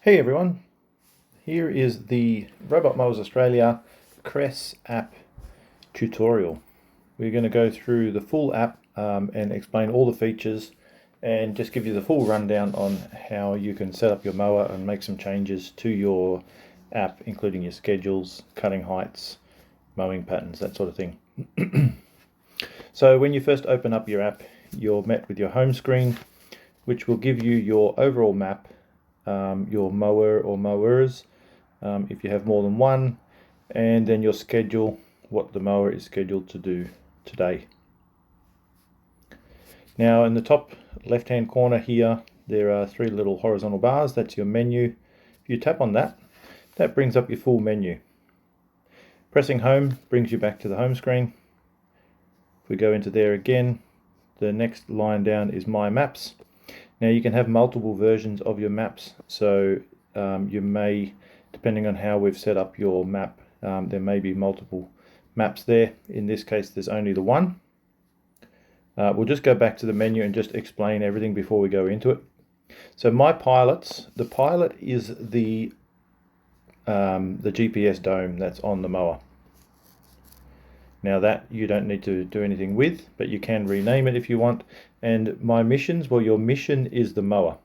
Hey everyone, here is the Robot Mowers Australia Kress app tutorial. We're going to go through the full app and explain all the features and just give you the full rundown on how you can set up your mower and make some changes to your app, including your schedules, cutting heights, mowing patterns, that sort of thing. So when you first open up your app, you're met with your home screen, which will give you your overall map, your mower or mowers, if you have more than one, and then your schedule, what the mower is scheduled to do today. Now in the top left hand corner here, there are three little horizontal bars. That's your menu. If you tap on that, that brings up your full menu. Pressing home brings you back to the home screen. If we go into there again, the next line down is My Maps. Now you can have multiple versions of your maps, so you may, depending on how we've set up your map, there may be multiple maps there. In this case there's only the one. We'll just go back to the menu and just explain everything before we go into it. So my pilots, the pilot is the GPS dome that's on the mower. Now that you don't need to do anything with, but you can rename it if you want. And my missions, well, your mission is the mower.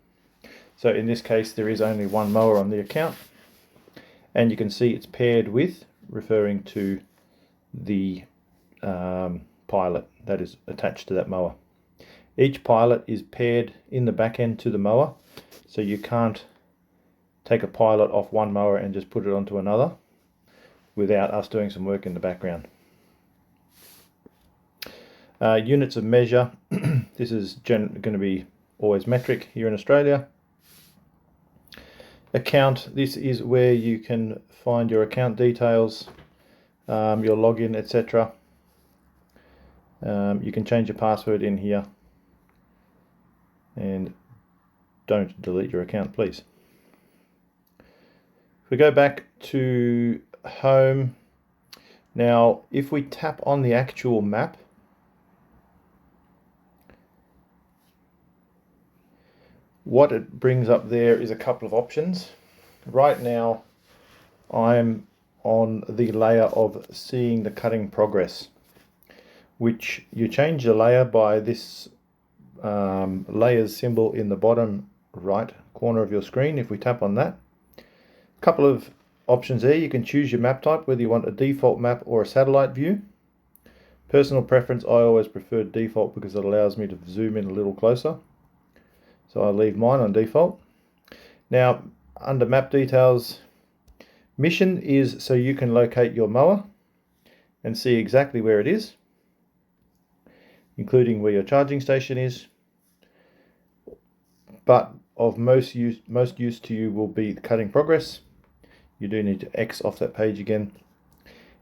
So in this case, there is only one mower on the account. And you can see it's paired with, referring to the pilot that is attached to that mower. Each pilot is paired in the back end to the mower. So you can't take a pilot off one mower and just put it onto another without us doing some work in the background. Units of measure, this is going to be always metric here in Australia. Account, this is where you can find your account details, your login, etc. You can change your password in here, and don't delete your account, please. If we go back to home, now if we tap on the actual map, what it brings up there is a couple of options. Right now I'm on the layer of seeing the cutting progress, which you change the layer by this layers symbol in the bottom right corner of your screen. If we tap on that, a couple of options there. You can choose your map type, whether you want a default map or a satellite view. Personal preference, I always prefer default because it allows me to zoom in a little closer. So I'll leave mine on default. Now, under map details, mission is so you can locate your mower and see exactly where it is, including where your charging station is. But of most use to you will be the cutting progress. You do need to X off that page again.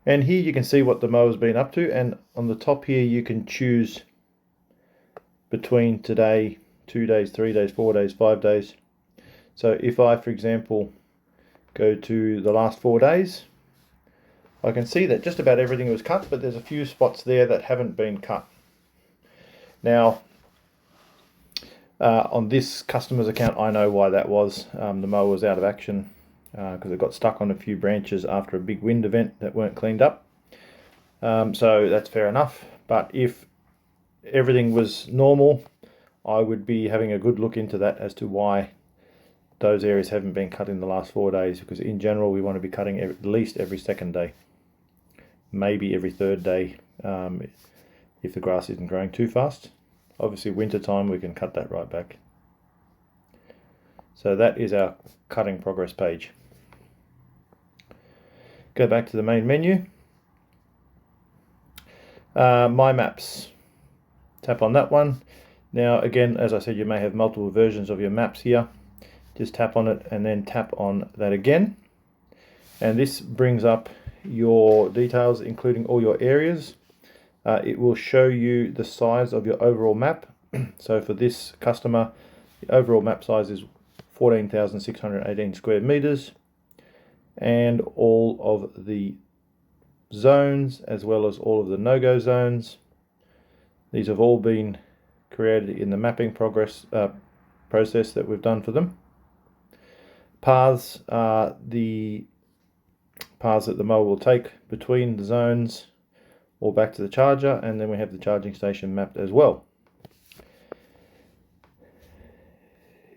And here you can see what the mower's been up to, and on the top here you can choose between today, 2 days, 3 days, 4 days, 5 days. So if I, for example, go to the last 4 days, I can see that just about everything was cut, but there's a few spots there that haven't been cut. Now, on this customer's account, I know why that was. The mower was out of action because it got stuck on a few branches after a big wind event that weren't cleaned up. So that's fair enough. But if everything was normal, I would be having a good look into that as to why those areas haven't been cut in the last 4 days, because in general we want to be cutting at least every second day, maybe every third day, if the grass isn't growing too fast. Obviously winter time we can cut that right back. So that is our cutting progress page. Go back to the main menu. My Maps, tap on that one. Now again, as I said, you may have multiple versions of your maps here. Just tap on it and then tap on that again. And this brings up your details, including all your areas. It will show you the size of your overall map. So for this customer, the overall map size is 14,618 square meters. And all of the zones, as well as all of the no-go zones. These have all been created in the mapping process that we've done for them. Paths are the paths that the mower will take between the zones or back to the charger, and then we have the charging station mapped as well.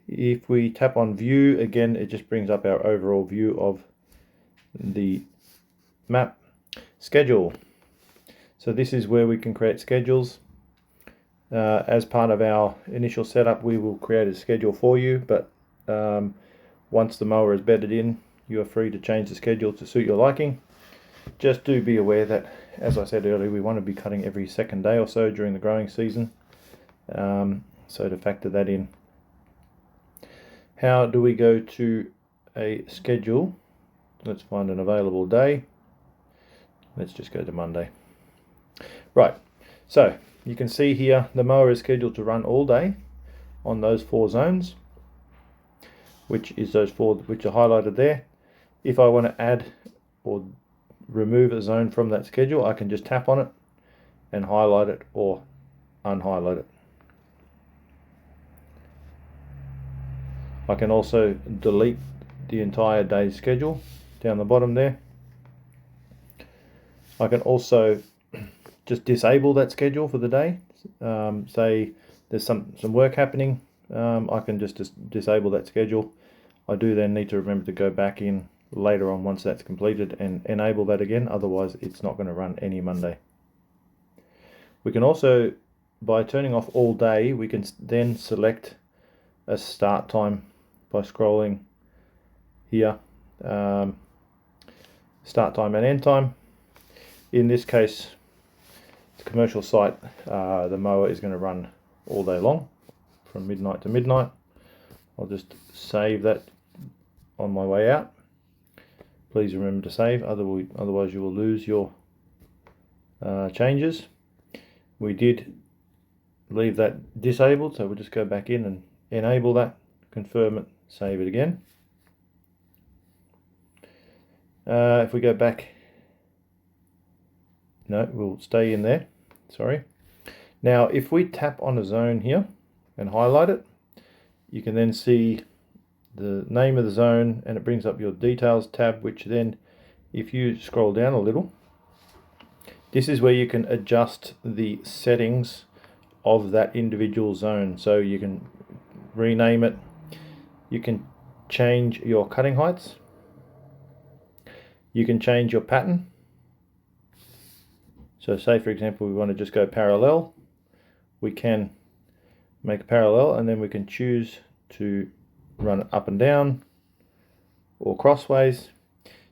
If we tap on view, again it just brings up our overall view of the map. Schedule. So this is where we can create schedules. As part of our initial setup, we will create a schedule for you, but once the mower is bedded in, you are free to change the schedule to suit your liking. Just do be aware that, as I said earlier, we want to be cutting every second day or so during the growing season, so to factor that in. How do we go to a schedule? Let's find an available day. Let's just go to Monday. Right, so you can see here the mower is scheduled to run all day on those 4 zones, which is those 4 which are highlighted there. If I want to add or remove a zone from that schedule, I can just tap on it and highlight it or unhighlight it. I can also delete the entire day's schedule down the bottom there. I can also just disable that schedule for the day. Say there's some work happening, I can just disable that schedule. I do then need to remember to go back in later on once that's completed and enable that again, otherwise it's not going to run any Monday. We can also, by turning off all day, we can then select a start time by scrolling here, start time and end time. In this case, it's a commercial site, the mower is going to run all day long from midnight to midnight. I'll just save that on my way out. Please remember to save, otherwise you will lose your changes. We did leave that disabled, so we'll just go back in and enable that, confirm it, save it again. If we go back, no, we'll stay in there, sorry. Now if we tap on a zone here and highlight it, you can then see the name of the zone, and it brings up your details tab, which then, if you scroll down a little, this is where you can adjust the settings of that individual zone. So you can rename it, you can change your cutting heights, you can change your pattern. So say for example we want to just go parallel, we can make a parallel, and then we can choose to run it up and down or crossways.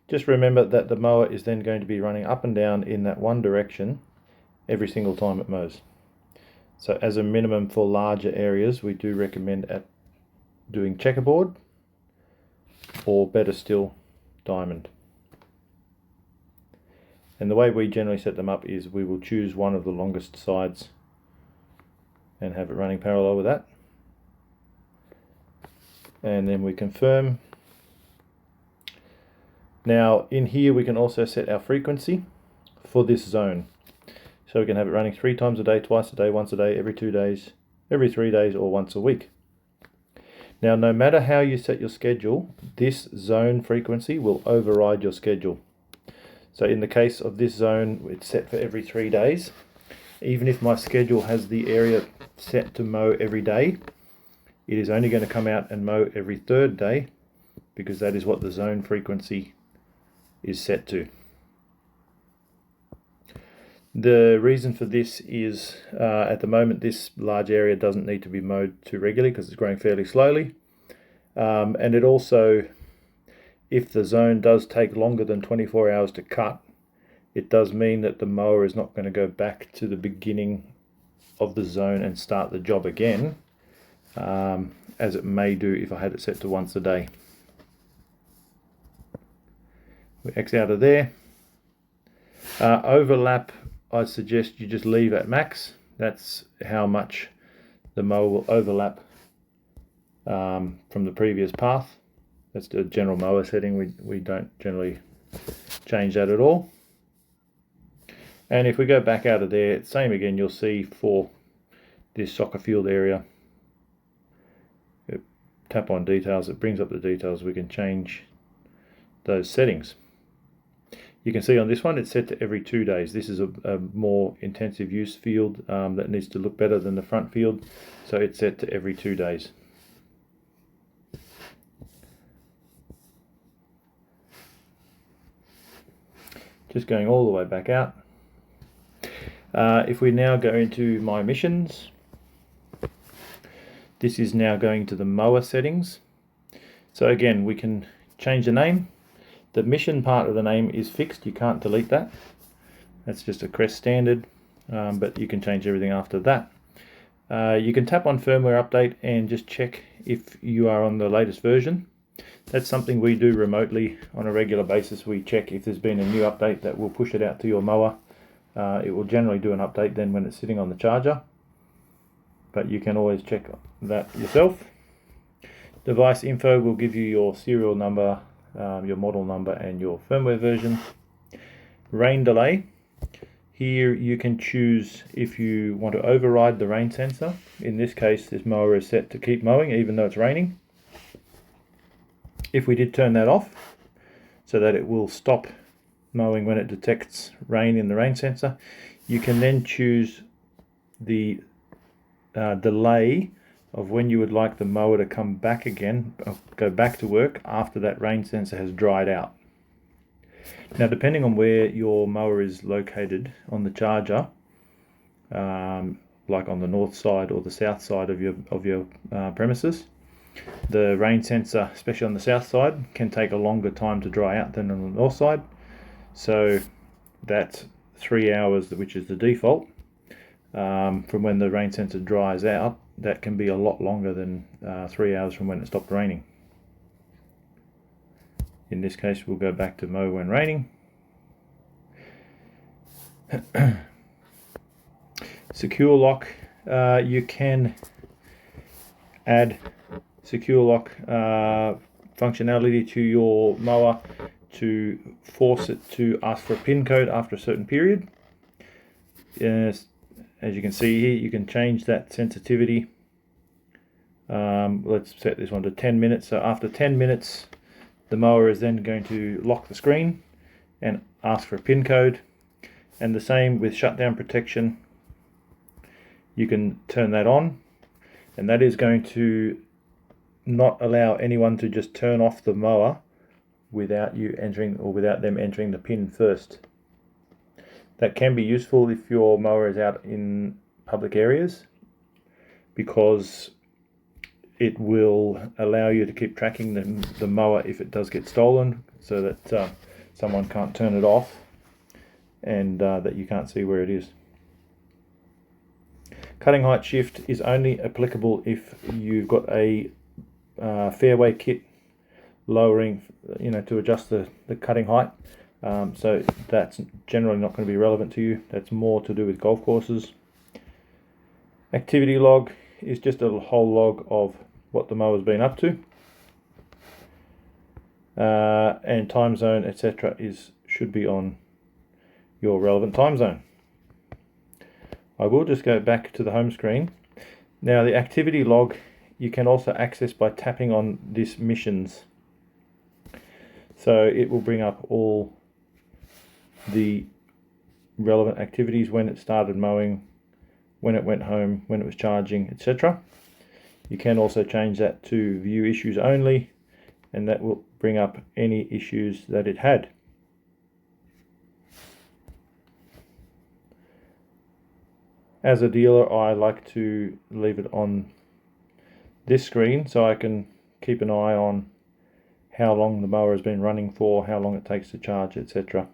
Just remember that the mower is then going to be running up and down in that one direction every single time it mows. So as a minimum for larger areas, we do recommend doing checkerboard, or better still, diamond. And the way we generally set them up is we will choose one of the longest sides and have it running parallel with that. And then we confirm. Now in here we can also set our frequency for this zone. So we can have it running 3 times a day, twice a day, once a day, every 2 days, every 3 days, or once a week. Now no matter how you set your schedule, this zone frequency will override your schedule. So in the case of this zone, it's set for every 3 days. Even if my schedule has the area set to mow every day, it is only going to come out and mow every 3rd day, because that is what the zone frequency is set to. The reason for this is at the moment this large area doesn't need to be mowed too regularly because it's growing fairly slowly, and it also, if the zone does take longer than 24 hours to cut, it does mean that the mower is not going to go back to the beginning of the zone and start the job again, as it may do if I had it set to once a day. We X out of there. Overlap, I suggest you just leave at max. That's how much the mower will overlap from the previous path. That's the general mower setting. We don't generally change that at all. And if we go back out of there, same again, you'll see for this soccer field area, it tap on details, it brings up the details. We can change those settings. You can see on this one it's set to every 2 days. This is a more intensive use field that needs to look better than the front field, so it's set to every 2 days. Just going all the way back out. If we now go into my missions, this is now going to the mower settings. So again, we can change the name. The mission part of the name is fixed, you can't delete that. That's just a Kress standard, but you can change everything after that. You can tap on firmware update and just check if you are on the latest version. That's something we do remotely on a regular basis. We check if there's been a new update that will push it out to your mower. It will generally do an update then when it's sitting on the charger, but you can always check that yourself. Device info will give you your serial number, your model number and your firmware version. Rain delay. Here you can choose if you want to override the rain sensor. In this case, this mower is set to keep mowing even though it's raining. If we did turn that off so that it will stop mowing when it detects rain in the rain sensor, you can then choose the delay of when you would like the mower to come back again, go back to work after that rain sensor has dried out. Now, depending on where your mower is located on the charger, like on the north side or the south side of your premises, the rain sensor, especially on the south side, can take a longer time to dry out than on the north side. So that's 3 hours, which is the default. From when the rain sensor dries out, that can be a lot longer than 3 hours from when it stopped raining. In this case, we'll go back to mow when raining. Secure lock. You can add secure lock functionality to your mower to force it to ask for a PIN code after a certain period. As you can see here, you can change that sensitivity. Let's set this one to 10 minutes. So after 10 minutes, the mower is then going to lock the screen and ask for a PIN code. And the same with shutdown protection. You can turn that on, and that is going to not allow anyone to just turn off the mower without you entering, or without them entering the PIN first. That can be useful if your mower is out in public areas, because it will allow you to keep tracking the mower if it does get stolen, so that someone can't turn it off and that you can't see where it is. Cutting height shift is only applicable if you've got a fairway kit lowering, to adjust the cutting height. So that's generally not going to be relevant to you. That's more to do with golf courses. Activity log is just a whole log of what the mower's been up to. And time zone, etc. should be on your relevant time zone. I will just go back to the home screen. Now, the activity log you can also access by tapping on this missions. So it will bring up all the relevant activities: when it started mowing, when it went home, when it was charging, etc. You can also change that to view issues only, and that will bring up any issues that it had. As a dealer, I like to leave it on this screen so I can keep an eye on how long the mower has been running for, how long it takes to charge, etc.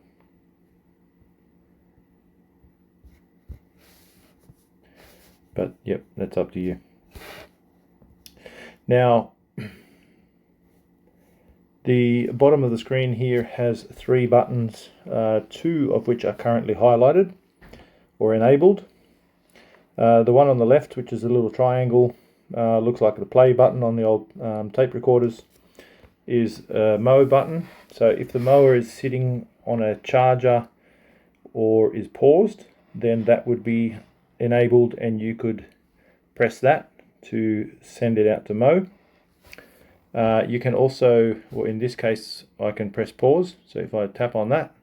But yep, that's up to you. Now, the bottom of the screen here has 3 buttons, 2 of which are currently highlighted or enabled. The one on the left, which is a little triangle, looks like the play button on the old tape recorders, is a mow button. So if the mower is sitting on a charger or is paused, then that would be enabled and you could press that to send it out to mow. You can also, or in this case, I can press pause. So if I tap on that,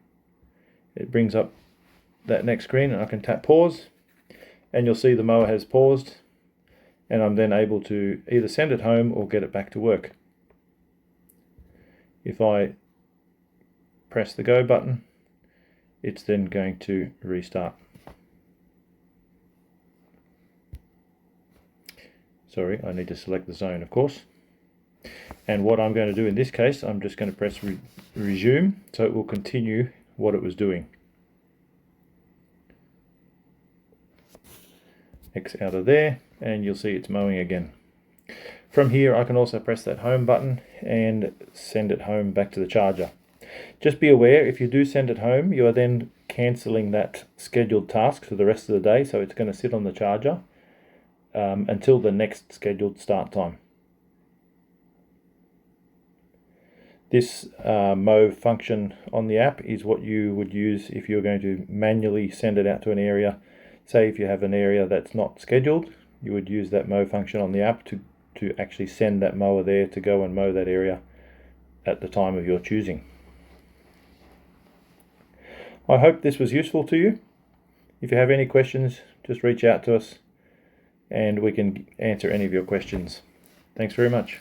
it brings up that next screen, and I can tap pause, and you'll see the mower has paused, and I'm then able to either send it home or get it back to work. If I press the go button, it's then going to restart. Sorry, I need to select the zone, of course. And what I'm going to do in this case, I'm just going to press resume, so it will continue what it was doing. X out of there, and you'll see it's mowing again. From here, I can also press that home button and send it home back to the charger. Just be aware, if you do send it home, you are then cancelling that scheduled task for the rest of the day, so it's going to sit on the charger until the next scheduled start time. This mow function on the app is what you would use if you're going to manually send it out to an area. Say if you have an area that's not scheduled, you would use that mow function on the app to actually send that mower there to go and mow that area at the time of your choosing. I hope this was useful to you. If you have any questions, just reach out to us and we can answer any of your questions. Thanks very much.